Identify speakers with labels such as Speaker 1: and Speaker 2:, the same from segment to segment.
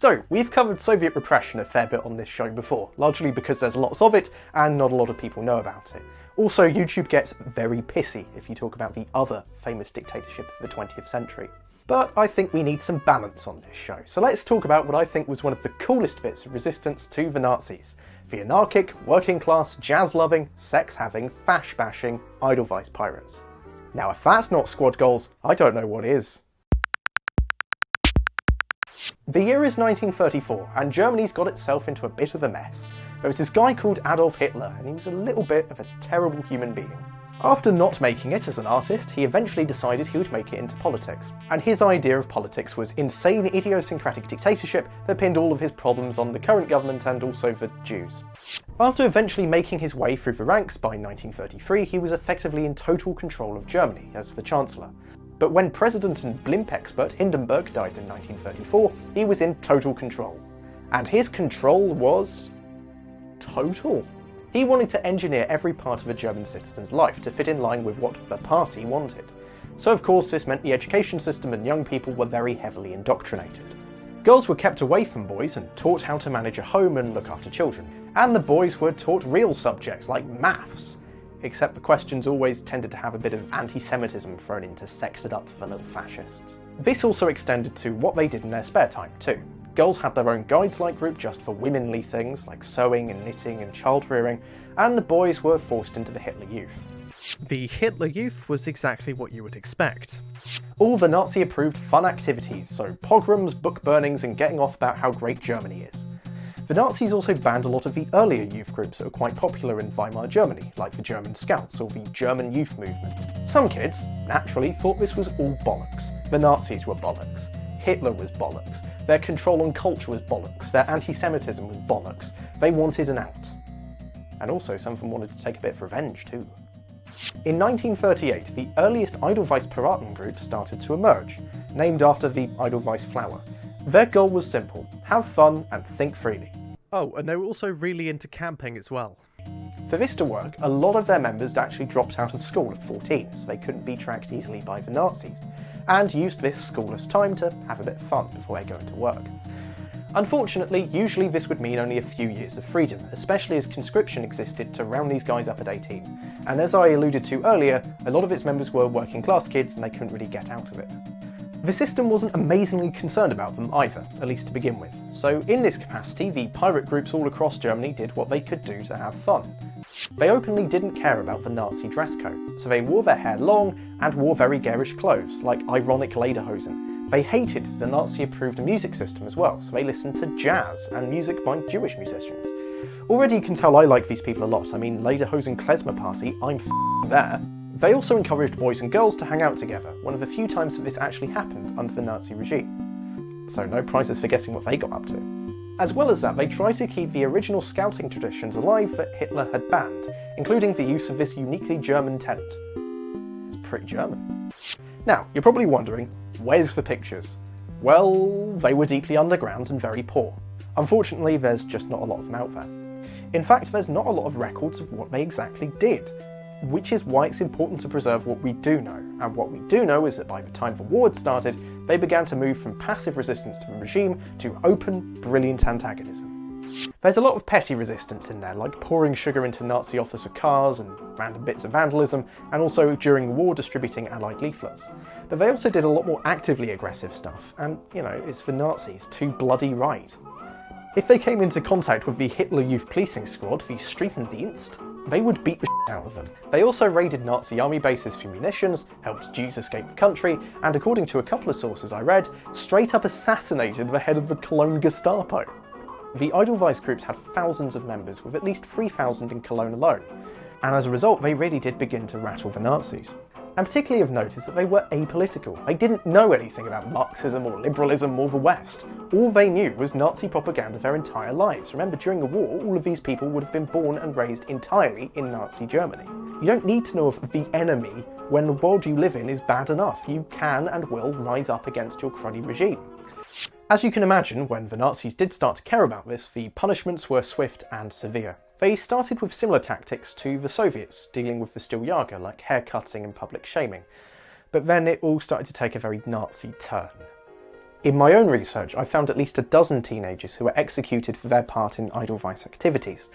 Speaker 1: So, we've covered Soviet repression a fair bit on this show before, largely because there's lots of it and not a lot of people know about it. Also, YouTube gets very pissy if you talk about the other famous dictatorship of the 20th century. But I think we need some balance on this show, so let's talk about what I think was one of the coolest bits of resistance to the Nazis. The anarchic, working class, jazz-loving, sex-having, fash-bashing Edelweiss Pirates. Now if that's not squad goals, I don't know what is. The year is 1934, and Germany's got itself into a bit of a mess. There was this guy called Adolf Hitler, and he was a little bit of a terrible human being. After not making it as an artist, he eventually decided he would make it into politics. And his idea of politics was insane, idiosyncratic dictatorship that pinned all of his problems on the current government and also the Jews. After eventually making his way through the ranks by 1933, he was effectively in total control of Germany as the Chancellor. But when President and blimp expert Hindenburg died in 1934, he was in total control. And his control was total. He wanted to engineer every part of a German citizen's life to fit in line with what the party wanted. So of course this meant the education system and young people were very heavily indoctrinated. Girls were kept away from boys and taught how to manage a home and look after children. And the boys were taught real subjects like maths. Except the questions always tended to have a bit of anti-Semitism thrown in to sex it up for the little fascists. This also extended to what they did in their spare time too. Girls had their own guides-like group just for womanly things like sewing and knitting and child-rearing, and the boys were forced into the Hitler Youth. The Hitler Youth was exactly what you would expect. All the Nazi-approved fun activities, so pogroms, book burnings, and getting off about how great Germany is. The Nazis also banned a lot of the earlier youth groups that were quite popular in Weimar Germany, like the German Scouts or the German Youth Movement. Some kids, naturally, thought this was all bollocks. The Nazis were bollocks. Hitler was bollocks. Their control on culture was bollocks. Their anti-Semitism was bollocks. They wanted an out. And also some of them wanted to take a bit of revenge too. In 1938, the earliest Edelweiss Piraten group started to emerge, named after the Edelweiss flower. Their goal was simple: have fun and think freely. Oh, and they were also really into camping as well. For this to work, a lot of their members actually dropped out of school at 14, so they couldn't be tracked easily by the Nazis, and used this schoolless time to have a bit of fun before they go into work. Unfortunately, usually this would mean only a few years of freedom, especially as conscription existed to round these guys up at 18. And as I alluded to earlier, a lot of its members were working class kids and they couldn't really get out of it. The system wasn't amazingly concerned about them either, at least to begin with. So in this capacity, the pirate groups all across Germany did what they could do to have fun. They openly didn't care about the Nazi dress codes, so they wore their hair long and wore very garish clothes, like ironic lederhosen. They hated the Nazi-approved music system as well, so they listened to jazz and music by Jewish musicians. Already you can tell I like these people a lot. I mean, lederhosen klezmer party, I'm there. They also encouraged boys and girls to hang out together, one of the few times that this actually happened under the Nazi regime. So no prizes for guessing what they got up to. As well as that, they tried to keep the original scouting traditions alive that Hitler had banned, including the use of this uniquely German tent. It's pretty German. Now, you're probably wondering, where's the pictures? Well, they were deeply underground and very poor. Unfortunately, there's just not a lot of them out there. In fact, there's not a lot of records of what they exactly did, which is why it's important to preserve what we do know. And what we do know is that by the time the war had started, they began to move from passive resistance to the regime to open, brilliant antagonism. There's a lot of petty resistance in there, like pouring sugar into Nazi officer cars and random bits of vandalism, and also during the war distributing Allied leaflets. But they also did a lot more actively aggressive stuff, and, you know, it's the Nazis, too bloody right. If they came into contact with the Hitler Youth Policing Squad, the Streifendienst, they would beat the shit out of them. They also raided Nazi army bases for munitions, helped Jews escape the country, and according to a couple of sources I read, straight up assassinated the head of the Cologne Gestapo. The Edelweiss groups had thousands of members, with at least 3,000 in Cologne alone, and as a result they really did begin to rattle the Nazis. And particularly of note is that they were apolitical. They didn't know anything about Marxism or liberalism or the West. All they knew was Nazi propaganda their entire lives. Remember, during the war, all of these people would have been born and raised entirely in Nazi Germany. You don't need to know of the enemy when the world you live in is bad enough. You can and will rise up against your cruddy regime. As you can imagine, when the Nazis did start to care about this, the punishments were swift and severe. They started with similar tactics to the Soviets, dealing with the Stiljager, like hair cutting and public shaming. But then it all started to take a very Nazi turn. In my own research, I found at least a dozen teenagers who were executed for their part in Edelweiss activities.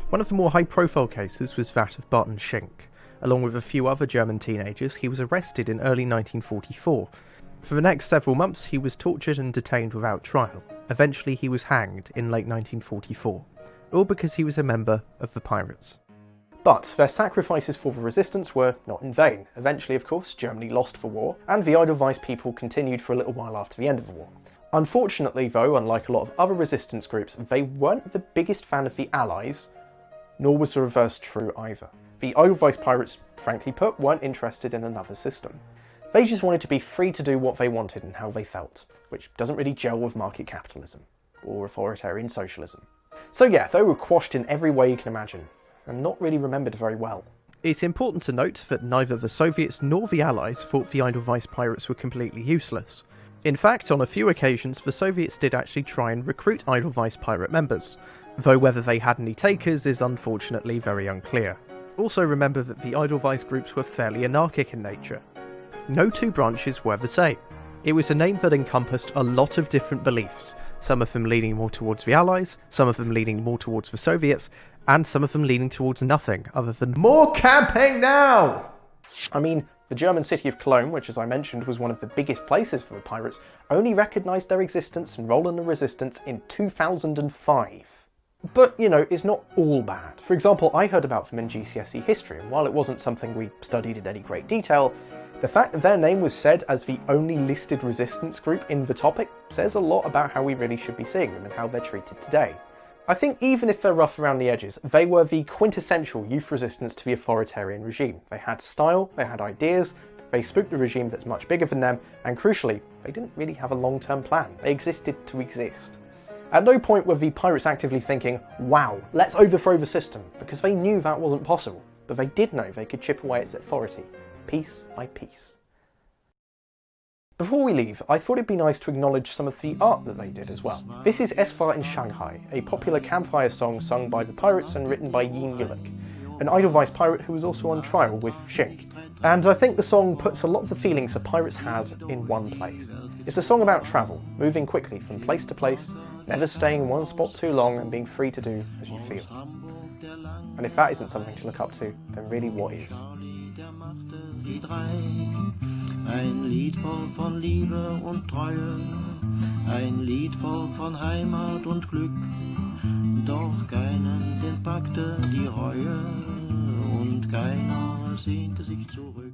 Speaker 1: One of the more high-profile cases was that of Barton Schenk. Along with a few other German teenagers, he was arrested in early 1944. For the next several months, he was tortured and detained without trial. Eventually, he was hanged in late 1944, all because he was a member of the Pirates. But their sacrifices for the resistance were not in vain. Eventually, of course, Germany lost the war, and the Edelweiss people continued for a little while after the end of the war. Unfortunately, though, unlike a lot of other resistance groups, they weren't the biggest fan of the Allies, nor was the reverse true either. The Edelweiss Pirates, frankly put, weren't interested in another system. They just wanted to be free to do what they wanted and how they felt, which doesn't really gel with market capitalism, or authoritarian socialism. So yeah, they were quashed in every way you can imagine, and not really remembered very well. It's important to note that neither the Soviets nor the Allies thought the Edelweiss Pirates were completely useless. In fact, on a few occasions, the Soviets did actually try and recruit Edelweiss pirate members, though whether they had any takers is unfortunately very unclear. Also remember that the Edelweiss groups were fairly anarchic in nature. No two branches were the same. It was a name that encompassed a lot of different beliefs, some of them leaning more towards the Allies, some of them leaning more towards the Soviets, and some of them leaning towards nothing other than more camping now! I mean, the German city of Cologne, which as I mentioned was one of the biggest places for the pirates, only recognised their existence and role in the resistance in 2005. But, you know, it's not all bad. For example, I heard about them in GCSE history, and while it wasn't something we studied in any great detail, the fact that their name was said as the only listed resistance group in the topic says a lot about how we really should be seeing them and how they're treated today. I think even if they're rough around the edges, they were the quintessential youth resistance to the authoritarian regime. They had style, they had ideas, they spooked a regime that's much bigger than them, and crucially, they didn't really have a long-term plan. They existed to exist. At no point were the pirates actively thinking, wow, let's overthrow the system, because they knew that wasn't possible, but they did know they could chip away at its authority, piece by piece. Before we leave, I thought it'd be nice to acknowledge some of the art that they did as well. This is Es war in Shanghai, a popular campfire song sung by the Pirates and written by Yin Yulik, an Edelweiss pirate who was also on trial with Schenk. And I think the song puts a lot of the feelings the pirates had in one place. It's a song about travel, moving quickly from place to place, never staying in one spot too long and being free to do as you feel. And if that isn't something to look up to, then really what is?
Speaker 2: Ein Lied voll von Liebe und Treue, ein Lied voll von Heimat und Glück, doch keinen den packte die Reue und keiner sehnte sich zurück.